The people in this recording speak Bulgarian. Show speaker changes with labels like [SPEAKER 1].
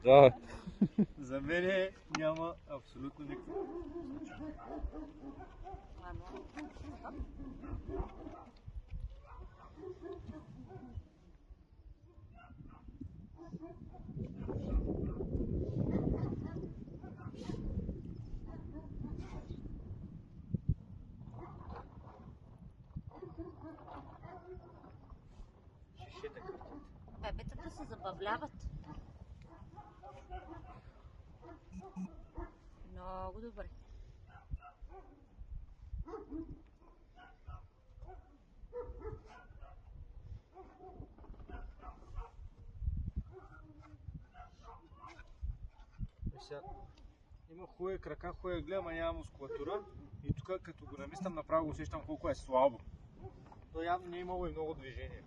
[SPEAKER 1] Да.
[SPEAKER 2] За мен няма абсолютно никакво значение. Шишета кратят.
[SPEAKER 3] Бебетата се забавляват. Много добре.
[SPEAKER 2] Сега, има хубави крака, хубави гледа, няма мускулатура. И тук, като го намислям, направо усещам колко е слабо. То явно не е имало и много движение.